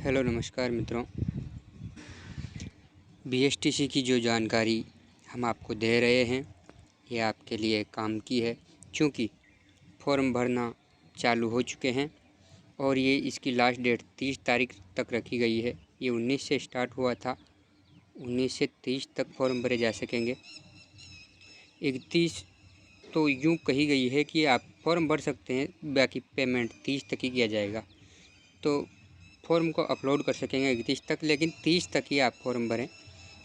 Hello नमस्कार मित्रों। BSTC की जो जानकारी हम आपको दे रहे हैं ये आपके लिए काम की है, क्योंकि फॉर्म भरना चालू हो चुके हैं और ये इसकी लास्ट डेट 30 तारीख तक रखी गई है। ये 19 से स्टार्ट हुआ था, 19 से 30 तक फॉर्म भरे जा सकेंगे। 31 तो यूँ कही गई है कि आप फॉर्म भर सकते हैं, बाकी पेमेंट 30 तक ही किया जाएगा। तो फॉर्म को अपलोड कर सकेंगे 31 तक, लेकिन 30 तक ही आप फॉर्म भरें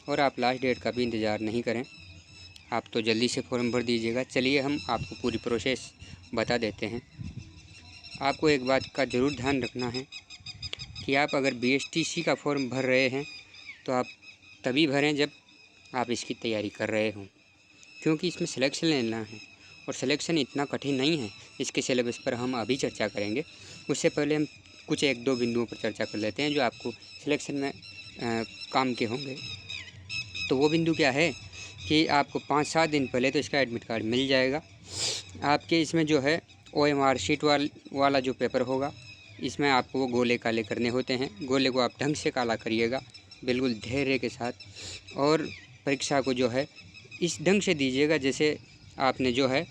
और आप लास्ट डेट का भी इंतज़ार नहीं करें। आप तो जल्दी से फॉर्म भर दीजिएगा। चलिए हम आपको पूरी प्रोसेस बता देते हैं। आपको एक बात का ज़रूर ध्यान रखना है कि आप अगर बीएसटीसी का फॉर्म भर रहे हैं तो आप तभी भरें जब आप इसकी तैयारी कर रहे हों, क्योंकि इसमें सिलेक्शन लेना है और सिलेक्शन इतना कठिन नहीं है। इसके सिलेबस पर हम अभी चर्चा करेंगे। उससे पहले हम कुछ एक दो बिंदुओं पर चर्चा कर लेते हैं जो आपको सिलेक्शन में काम के होंगे। तो वो बिंदु क्या है कि आपको 5-7 दिन पहले तो इसका एडमिट कार्ड मिल जाएगा। आपके इसमें जो है OMR शीट वाला जो पेपर होगा, इसमें आपको वो गोले काले करने होते हैं। गोले को आप ढंग से काला करिएगा, बिल्कुल धैर्य के साथ, और परीक्षा को जो है इस ढंग से दीजिएगा जैसे आपने जो है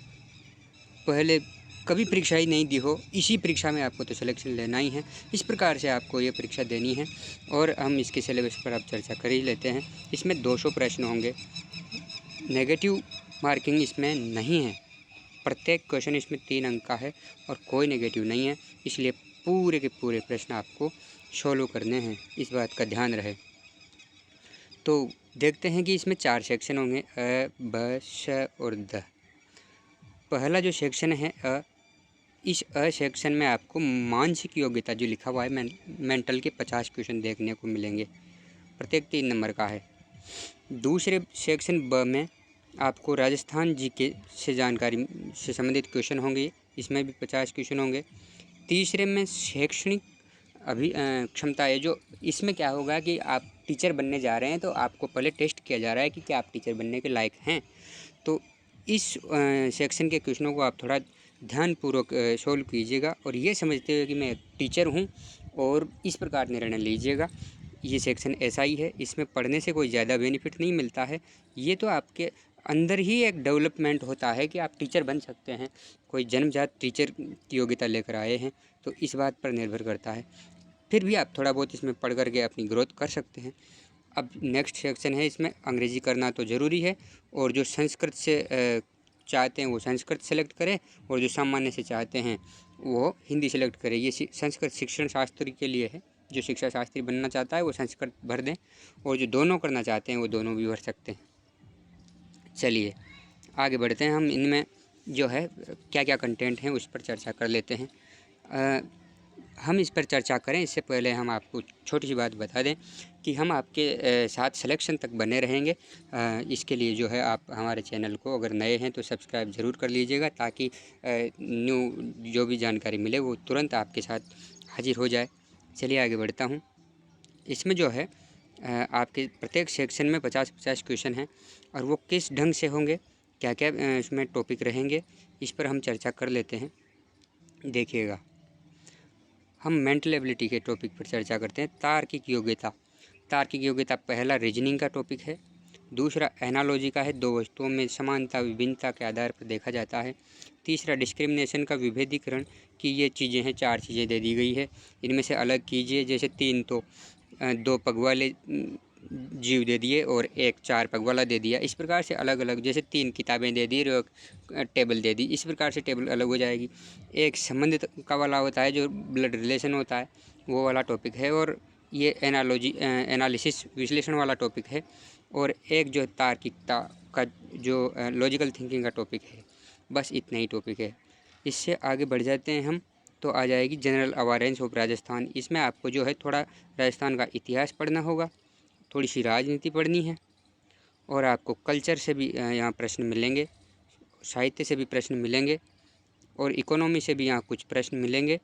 पहले कभी परीक्षा ही नहीं दी हो। इसी परीक्षा में आपको तो सिलेक्शन लेना ही है। इस प्रकार से आपको ये परीक्षा देनी है और हम इसके सिलेबस पर अब चर्चा कर ही लेते हैं। इसमें 200 प्रश्न होंगे। नेगेटिव मार्किंग इसमें नहीं है। प्रत्येक क्वेश्चन इसमें 3 अंक का है और कोई नेगेटिव नहीं है, इसलिए पूरे के पूरे प्रश्न आपको सोल्व करने हैं, इस बात का ध्यान रहे। तो देखते हैं कि इसमें 4 सेक्शन होंगे, अ, ब, श और द। पहला जो सेक्शन है अ, इस अ सेक्शन में आपको मानसिक योग्यता जो लिखा हुआ है मेंटल के 50 क्वेश्चन देखने को मिलेंगे। प्रत्येक 3 नंबर का है। दूसरे सेक्शन ब में आपको राजस्थान जीके से जानकारी से संबंधित क्वेश्चन होंगे, इसमें भी 50 क्वेश्चन होंगे। तीसरे में शैक्षणिक क्षमता है, जो इसमें क्या होगा कि आप टीचर बनने जा रहे हैं तो आपको पहले टेस्ट किया जा रहा है कि क्या आप टीचर बनने के लायक हैं। तो इस सेक्शन के क्वेश्चनों को आप थोड़ा ध्यानपूर्वक सोल्व कीजिएगा और ये समझते हुए कि मैं एक टीचर हूँ, और इस प्रकार निर्णय लीजिएगा। ये सेक्शन ऐसा ही है, इसमें पढ़ने से कोई ज़्यादा बेनिफिट नहीं मिलता है। ये तो आपके अंदर ही एक डेवलपमेंट होता है कि आप टीचर बन सकते हैं। कोई जन्मजात टीचर की योग्यता लेकर आए हैं, तो इस बात पर निर्भर करता है। फिर भी आप थोड़ा बहुत इसमें पढ़ करके अपनी ग्रोथ कर सकते हैं। अब नेक्स्ट सेक्शन है, इसमें अंग्रेजी करना तो ज़रूरी है, और जो संस्कृत से चाहते हैं वो संस्कृत सेलेक्ट करें, और जो सामान्य से चाहते हैं वो हिंदी सेलेक्ट करें। ये संस्कृत शिक्षण शास्त्री के लिए है। जो शिक्षा शास्त्री बनना चाहता है वो संस्कृत भर दें, और जो दोनों करना चाहते हैं वो दोनों भी भर सकते हैं। चलिए आगे बढ़ते हैं। हम इनमें जो है क्या क्या कंटेंट हैं उस पर चर्चा कर लेते हैं। हम इस पर चर्चा करें इससे पहले हम आपको छोटी सी बात बता दें कि हम आपके साथ सिलेक्शन तक बने रहेंगे। इसके लिए जो है आप हमारे चैनल को अगर नए हैं तो सब्सक्राइब ज़रूर कर लीजिएगा, ताकि न्यू जो भी जानकारी मिले वो तुरंत आपके साथ हाजिर हो जाए। चलिए आगे बढ़ता हूँ। इसमें जो है आपके प्रत्येक सेक्शन में 50-50 क्वेश्चन हैं, और वो किस ढंग से होंगे, क्या क्या इसमें टॉपिक रहेंगे, इस पर हम चर्चा कर लेते हैं। देखिएगा, हम मेंटल एबिलिटी के टॉपिक पर चर्चा करते हैं। तार्किक योग्यता। तार्किक योग्यता पहला रीजनिंग का टॉपिक है। दूसरा एनालॉजी का है, 2 वस्तुओं में समानता विभिन्नता के आधार पर देखा जाता है। तीसरा डिस्क्रिमिनेशन का विभेदीकरण, कि ये चीज़ें हैं, 4 चीज़ें दे दी गई है, इनमें से अलग कीजिए। जैसे 3 तो 2 पग वाले जीव दे दिए और 1 4 पग वाला दे दिया। इस प्रकार से अलग अलग, जैसे 3 किताबें दे दी और एक टेबल दे दी, इस प्रकार से टेबल अलग हो जाएगी। एक संबंधित का वाला होता है जो ब्लड रिलेशन होता है, वो वाला टॉपिक है, और ये एनालिसिस विश्लेषण वाला टॉपिक है, और एक जो तार्किकता का जो लॉजिकल थिंकिंग का टॉपिक है। बस इतना ही टॉपिक है। इससे आगे बढ़ जाते हैं हम, तो आ जाएगी जनरल अवेयरनेस ऑफ राजस्थान। इसमें आपको जो है थोड़ा राजस्थान का इतिहास पढ़ना होगा, थोड़ी सी राजनीति पढ़नी है, और आपको कल्चर से भी यहाँ प्रश्न मिलेंगे, साहित्य से भी प्रश्न मिलेंगे, और इकोनॉमी से भी यहाँ कुछ प्रश्न मिलेंगे।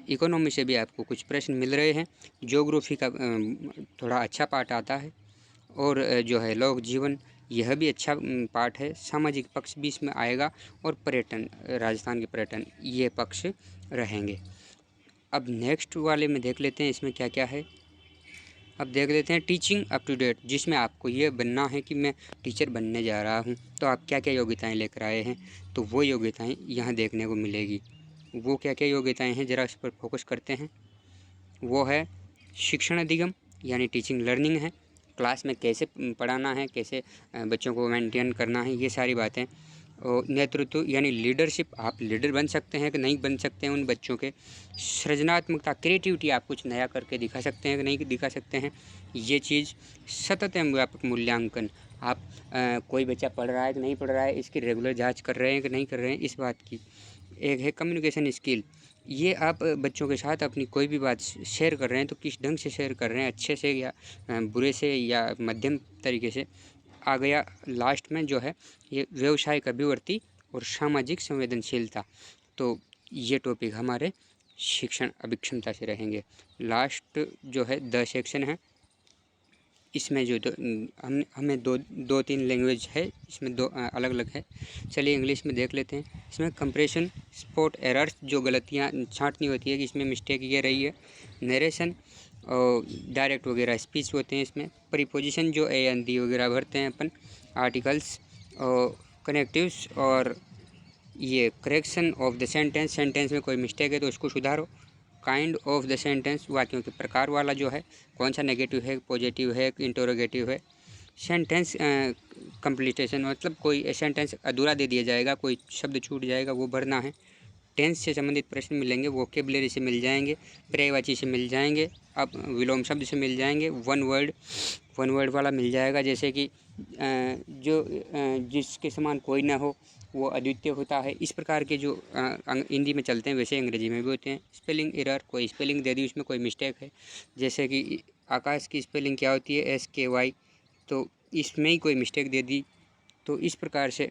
इकोनॉमी से भी आपको कुछ प्रश्न मिल रहे हैं। ज्योग्राफी का थोड़ा अच्छा पार्ट आता है, और जो है लोक जीवन, यह भी अच्छा पार्ट है। सामाजिक पक्ष भी इसमें आएगा, और पर्यटन, राजस्थान के पर्यटन, ये पक्ष रहेंगे। अब नेक्स्ट वाले में देख लेते हैं इसमें क्या क्या है। अब देख लेते हैं टीचिंग अप टू डेट, जिसमें आपको ये बनना है कि मैं टीचर बनने जा रहा हूँ, तो आप क्या क्या योग्यताएं लेकर आए हैं, तो वो योग्यताएं यहाँ देखने को मिलेगी। वो क्या क्या योग्यताएं हैं ज़रा इस पर फोकस करते हैं। वो है शिक्षण अधिगम यानी टीचिंग लर्निंग है, क्लास में कैसे पढ़ाना है, कैसे बच्चों को मेंटेन करना है, ये सारी बातें। और नेतृत्व यानी लीडरशिप, आप लीडर बन सकते हैं कि नहीं बन सकते हैं उन बच्चों के। सृजनात्मकता क्रिएटिविटी, आप कुछ नया करके दिखा सकते हैं कि नहीं दिखा सकते हैं, ये चीज़। सतत एवं व्यापक मूल्यांकन, आप कोई बच्चा पढ़ रहा है कि नहीं पढ़ रहा है, इसकी रेगुलर जांच कर रहे हैं कि नहीं कर रहे हैं, इस बात की। एक है कम्युनिकेशन स्किल, ये आप बच्चों के साथ अपनी कोई भी बात शेयर कर रहे हैं तो किस ढंग से शेयर कर रहे हैं, अच्छे से या बुरे से या मध्यम तरीके से। आ गया लास्ट में जो है ये व्यवसायिक अभिवृत्ति और सामाजिक संवेदनशीलता, तो ये टॉपिक हमारे शिक्षण अभिक्षमता से रहेंगे। लास्ट जो है 10 सेक्शन है, इसमें जो हमें दो तीन लैंग्वेज है, इसमें दो अलग अलग है। चलिए इंग्लिश में देख लेते हैं। इसमें कंप्रेशन, स्पॉट एरर्स, जो गलतियाँ छांटनी होती है कि इसमें मिस्टेक ये रही है। नरेशन और डायरेक्ट वगैरह स्पीच होते हैं इसमें। प्रीपोजिशन जो ए एन दी वगैरह भरते हैं अपन। आर्टिकल्स और कनेक्टिव्स और ये correction of the sentence, sentence में कोई मिस्टेक है तो उसको सुधारो। काइंड ऑफ द सेंटेंस, वाक्यों के प्रकार वाला जो है, कौन सा नेगेटिव है, पॉजिटिव है, इंटरोगेटिव है। सेंटेंस कंप्लीटेशन, मतलब कोई सेंटेंस अधूरा दे दिया जाएगा, कोई शब्द छूट जाएगा, वो भरना है। टेंस से संबंधित प्रश्न मिलेंगे, वोकेबलरी से मिल जाएंगे, पर्यायवाची से मिल जाएंगे, अब विलोम शब्द से मिल जाएंगे। वन वर्ड वाला मिल जाएगा, जैसे कि जिसके समान कोई ना हो वो अद्वितीय होता है। इस प्रकार के जो हिंदी में चलते हैं वैसे अंग्रेजी में भी होते हैं। स्पेलिंग एरर, कोई स्पेलिंग दे दी उसमें कोई मिस्टेक है, जैसे कि आकाश की स्पेलिंग क्या होती है, SKY, तो इसमें ही कोई मिस्टेक दे दी, तो इस प्रकार से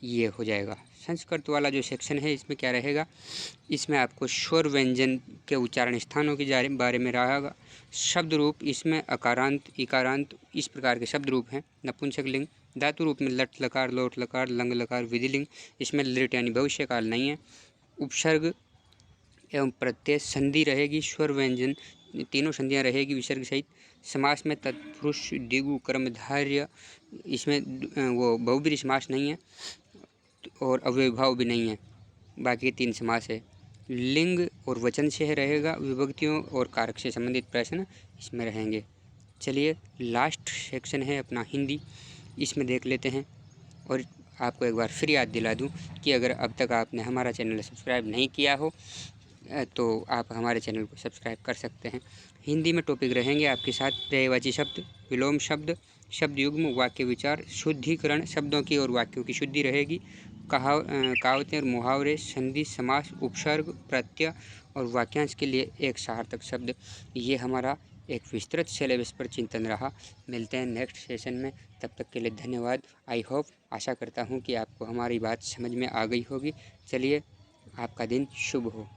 ये हो जाएगा। संस्कृत वाला जो सेक्शन है इसमें क्या रहेगा, इसमें आपको स्वर व्यंजन के उच्चारण स्थानों के बारे में रहेगा। शब्द रूप, इसमें अकारांत, इकारांत, इस प्रकार के शब्द रूप हैं। नपुंसक लिंग, धातु रूप में लट लकार, लोट लकार, लंग लकार, विधिलिंग, इसमें लिट यानी भविष्य काल नहीं है। उपसर्ग एवं प्रत्यय, संधि रहेगी, स्वर व्यंजन तीनों संधियाँ रहेगी विसर्ग सहित। समास में तत्पुरुष, द्विगु, कर्मधारय, इसमें वो बहुब्रीहि समास नहीं है और अव्ययभाव भी नहीं है, बाकी 3 समास है। लिंग और वचन से रहेगा, विभक्तियों और कारक से संबंधित प्रश्न इसमें रहेंगे। चलिए लास्ट सेक्शन है अपना हिंदी, इसमें देख लेते हैं। और आपको एक बार फिर याद दिला दूं कि अगर अब तक आपने हमारा चैनल सब्सक्राइब नहीं किया हो तो आप हमारे चैनल को सब्सक्राइब कर सकते हैं। हिंदी में टॉपिक रहेंगे आपके साथ पर्यायवाची शब्द, विलोम शब्द, शब्द युग्म, वाक्य विचार, शुद्धिकरण, शब्दों की और वाक्यों की शुद्धि रहेगी, कहावतें और मुहावरे, संधि, समास, उपसर्ग, प्रत्यय और वाक्यांश के लिए एक सार्थक शब्द। ये हमारा एक विस्तृत सिलेबस पर चिंतन रहा। मिलते हैं नेक्स्ट सेशन में, तब तक के लिए धन्यवाद। आई होप, आशा करता हूँ कि आपको हमारी बात समझ में आ गई होगी। चलिए, आपका दिन शुभ हो।